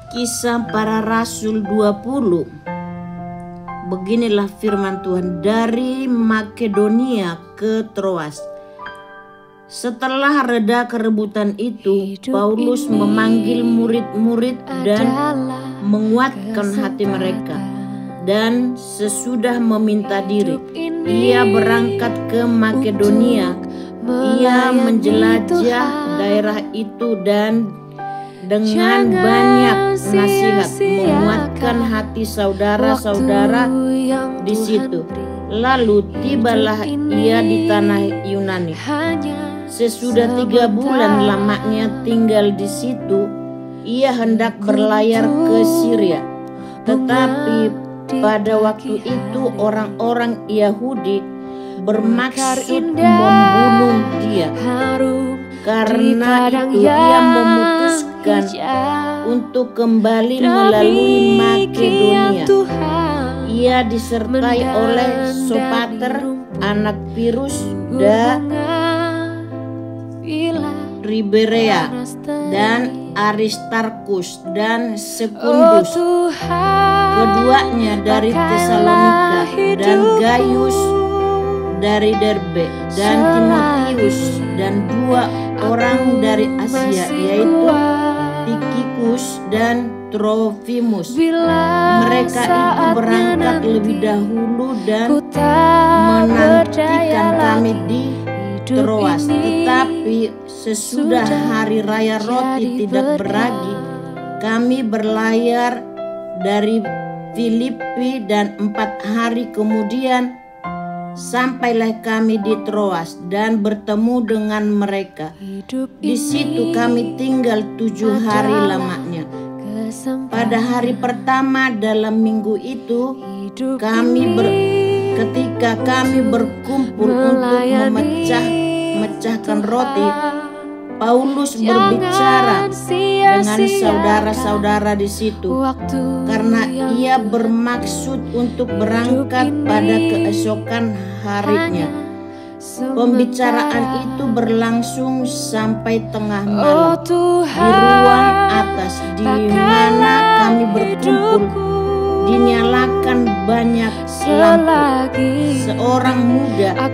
Kisah Para Rasul 20. Beginilah firman Tuhan dari Makedonia ke Troas. Setelah reda kerebutan itu, Paulus memanggil murid-murid dan menguatkan hati mereka. Dan sesudah meminta diri, ia berangkat ke Makedonia. Ia menjelajah daerah itu dan dengan banyak nasihat menguatkan hati saudara-saudara di situ. Lalu tibalah ia di tanah Yunani. Sesudah 3 bulan lamanya tinggal di situ, ia hendak berlayar ke Syria. Tetapi pada waktu itu orang-orang Yahudi bermaksud membunuh dia. Karena itu ia memutuskan untuk kembali melalui Makedonia. Ia disertai oleh Sopater, anak Pirus, dan Riberea, dan Aristarkus, dan Sekundus, keduanya dari Tesalonika, dan Gaius dari Derbe, dan Timotius, dan 2 orang dari Asia, yaitu Tikikus dan Trofimus. Mereka itu berangkat lebih dahulu dan menantikan kami di Troas. Tetapi sesudah hari raya roti tidak beragi, kami berlayar dari Filipi, dan 4 hari kemudian sampailah kami di Troas dan bertemu dengan mereka. Di situ kami tinggal 7 hari lamanya. Pada hari pertama dalam minggu itu, ketika kami berkumpul untuk memecahkan roti, Paulus berbicara dengan saudara-saudara di situ, karena ia bermaksud untuk berangkat pada keesokan harinya. Pembicaraan itu berlangsung sampai tengah malam di ruang atas di mana kami berkumpul. Dinyalakan banyak lampu. Seorang muda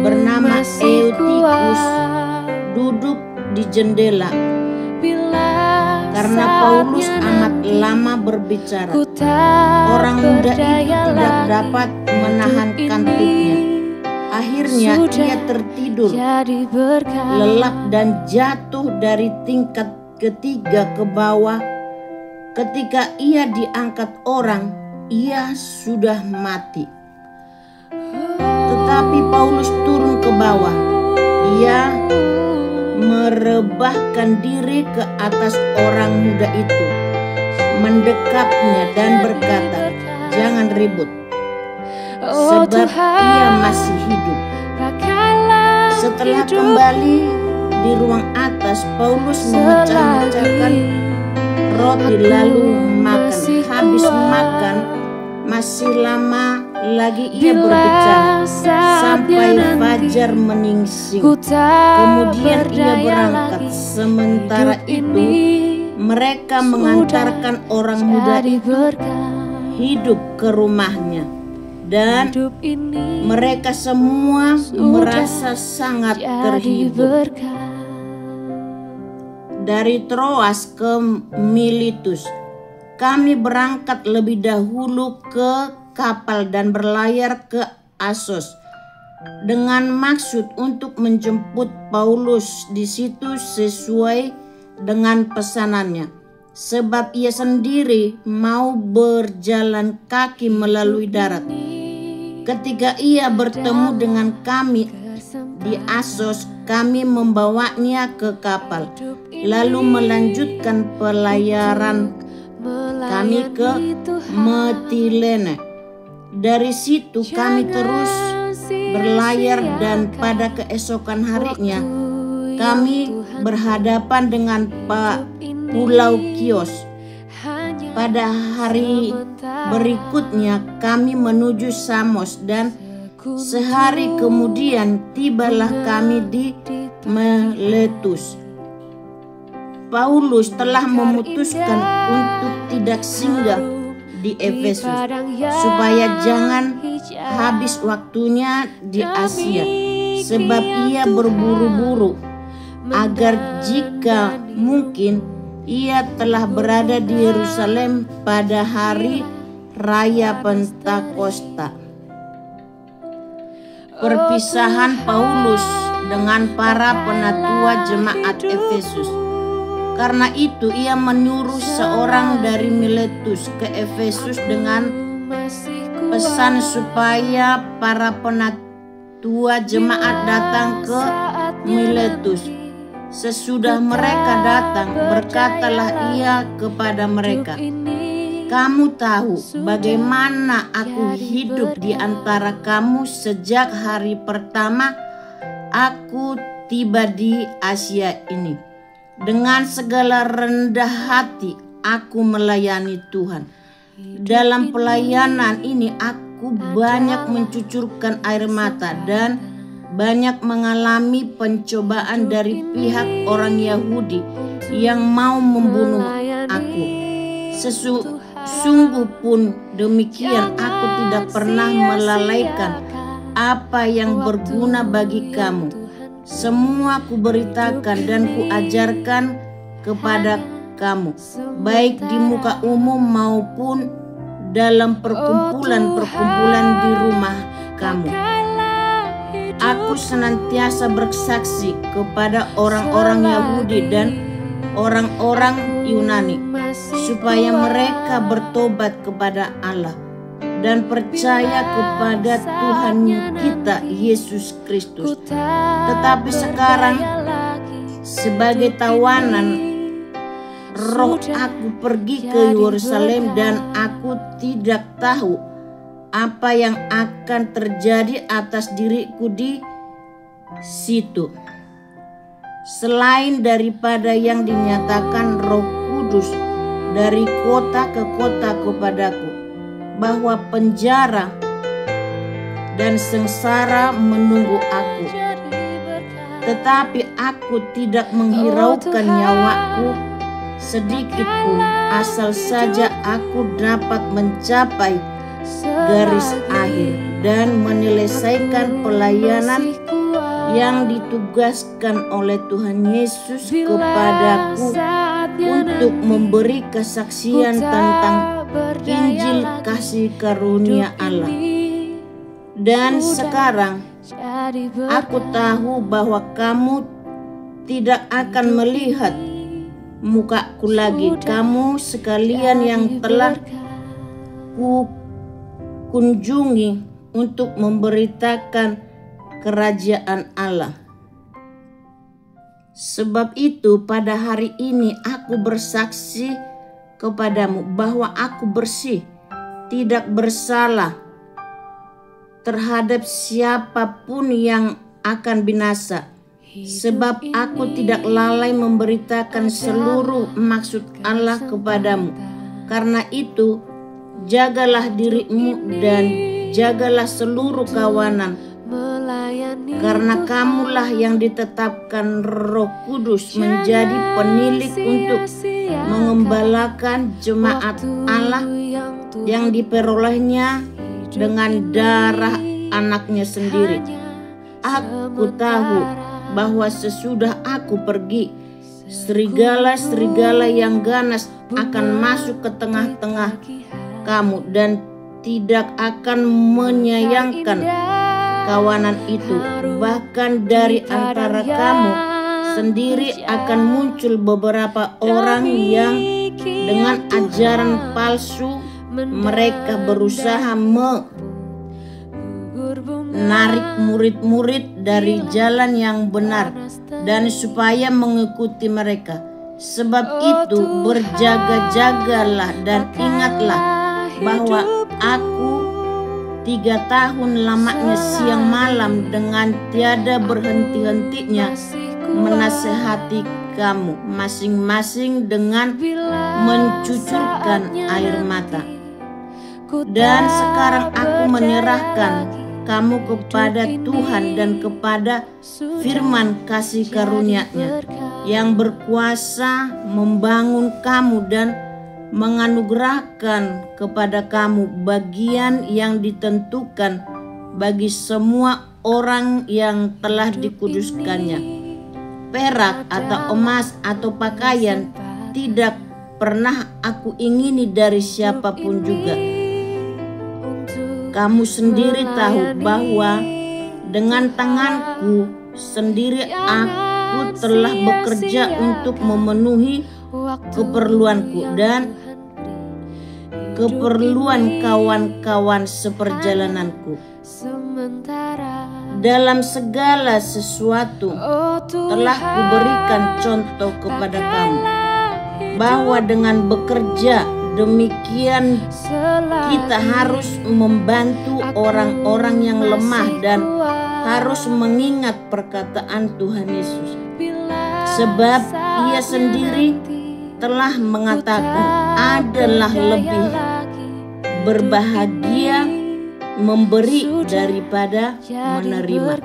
bernama Eutikus duduk di jendela. Karena Paulus amat lama berbicara, orang muda itu tidak dapat menahan kantuknya. Akhirnya ia tertidur lelap dan jatuh dari tingkat ketiga ke bawah. Ketika ia diangkat orang, ia sudah mati. Tetapi Paulus turun ke bawah. Ia merebahkan diri ke atas orang muda itu, mendekapnya dan berkata, "Jangan ribut, sebab ia masih hidup." Setelah kembali di ruang atas, Paulus memecah-mecahkan roti lalu makan. Habis makan, masih lama lagi ia berbicara sampai fajar menyingsing. Kemudian ia berangkat. Sementara itu mereka mengantarkan orang muda itu hidup ke rumahnya, dan mereka semua merasa sangat terhibur. Dari Troas ke Miletus, kami berangkat lebih dahulu ke kapal dan berlayar ke Asos dengan maksud untuk menjemput Paulus di situ sesuai dengan pesanannya, sebab ia sendiri mau berjalan kaki melalui darat. Ketika ia bertemu dengan kami di Asos, kami membawanya ke kapal, lalu melanjutkan pelayaran kami ke Metilene. Dari situ kami terus berlayar, dan pada keesokan harinya kami berhadapan dengan Pulau Kios. Pada hari berikutnya kami menuju Samos, dan sehari kemudian tibalah kami di Miletus. Paulus telah memutuskan untuk tidak singgah di Efesus supaya jangan habis waktunya di Asia, sebab ia berburu-buru agar jika mungkin ia telah berada di Yerusalem pada hari Raya Pentakosta. Perpisahan Paulus dengan para penatua jemaat Efesus. Karena itu ia menyuruh seorang dari Miletus ke Efesus dengan pesan supaya para penatua jemaat datang ke Miletus. Sesudah mereka datang, berkatalah ia kepada mereka, "Kamu tahu bagaimana aku hidup di antara kamu sejak hari pertama aku tiba di Asia ini. Dengan segala rendah hati aku melayani Tuhan. Dalam pelayanan ini aku banyak mencucurkan air mata dan banyak mengalami pencobaan dari pihak orang Yahudi yang mau membunuh aku. Sungguh pun demikian, aku tidak pernah melalaikan apa yang berguna bagi kamu. Semua kuberitakan dan kuajarkan kepada kamu, baik di muka umum maupun dalam perkumpulan-perkumpulan di rumah kamu. Aku senantiasa bersaksi kepada orang-orang Yahudi dan orang-orang Yunani, supaya mereka bertobat kepada Allah dan percaya kepada Tuhan kita Yesus Kristus. Tetapi sekarang sebagai tawanan roh aku pergi ke Yerusalem dan aku tidak tahu apa yang akan terjadi atas diriku di situ, selain daripada yang dinyatakan Roh Kudus dari kota ke kota kepadaku, bahwa penjara dan sengsara menunggu aku. Tetapi aku tidak menghiraukan nyawaku sedikit pun, asal saja aku dapat mencapai garis akhir dan menyelesaikan pelayanan yang ditugaskan oleh Tuhan Yesus kepadaku untuk memberi kesaksian tentang Injil kasih karunia Allah. Dan sekarang aku tahu bahwa kamu tidak akan melihat mukaku lagi, kamu sekalian yang telah ku kunjungi untuk memberitakan kerajaan Allah. Sebab itu pada hari ini aku bersaksi kepadamu bahwa aku bersih, tidak bersalah terhadap siapapun yang akan binasa. Sebab aku tidak lalai memberitakan seluruh maksud Allah kepadamu. Karena itu jagalah dirimu dan jagalah seluruh kawanan, karena kamulah yang ditetapkan Roh Kudus menjadi penilik untuk mengembalakan jemaat Allah yang diperolehnya dengan darah anaknya sendiri. Aku tahu bahwa sesudah aku pergi, serigala-serigala yang ganas akan masuk ke tengah-tengah kamu dan tidak akan menyayangkan kawanan itu. Bahkan dari antara kamu sendiri akan muncul beberapa orang yang dengan ajaran palsu mereka berusaha menarik murid-murid dari jalan yang benar dan supaya mengikuti mereka. Sebab itu berjaga-jagalah dan ingatlah bahwa aku 3 tahun lamanya siang malam dengan tiada berhenti-hentinya menasehati kamu masing-masing dengan mencucurkan air mata. Dan sekarang aku menyerahkan kamu kepada Tuhan dan kepada firman kasih karunia-Nya yang berkuasa membangun kamu dan menganugerahkan kepada kamu bagian yang ditentukan bagi semua orang yang telah dikuduskannya. Perak atau emas atau pakaian tidak pernah aku ingini dari siapapun juga. Kamu sendiri tahu bahwa dengan tanganku sendiri aku telah bekerja untuk memenuhi keperluanku dan keperluan kawan-kawan seperjalananku. Dalam segala sesuatu telah kuberikan contoh kepada kamu, bahwa dengan bekerja demikian kita harus membantu orang-orang yang lemah dan harus mengingat perkataan Tuhan Yesus. Sebab Ia sendiri telah mengatakan adalah lebih berbahagia memberi daripada menerima.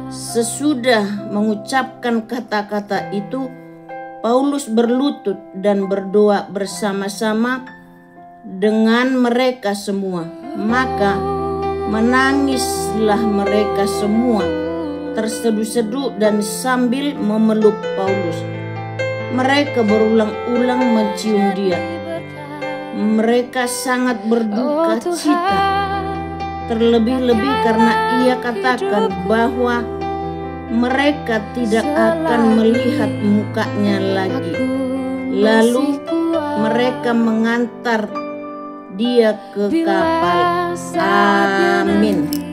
Sesudah mengucapkan kata-kata itu, Paulus berlutut dan berdoa bersama-sama dengan mereka semua. Maka menangislah mereka semua terseduh-seduh dan sambil memeluk Paulus. Mereka berulang-ulang mencium dia. Mereka sangat berduka cita, terlebih-lebih karena ia katakan bahwa mereka tidak akan melihat mukanya lagi. Lalu mereka mengantar dia ke kapal. Amin.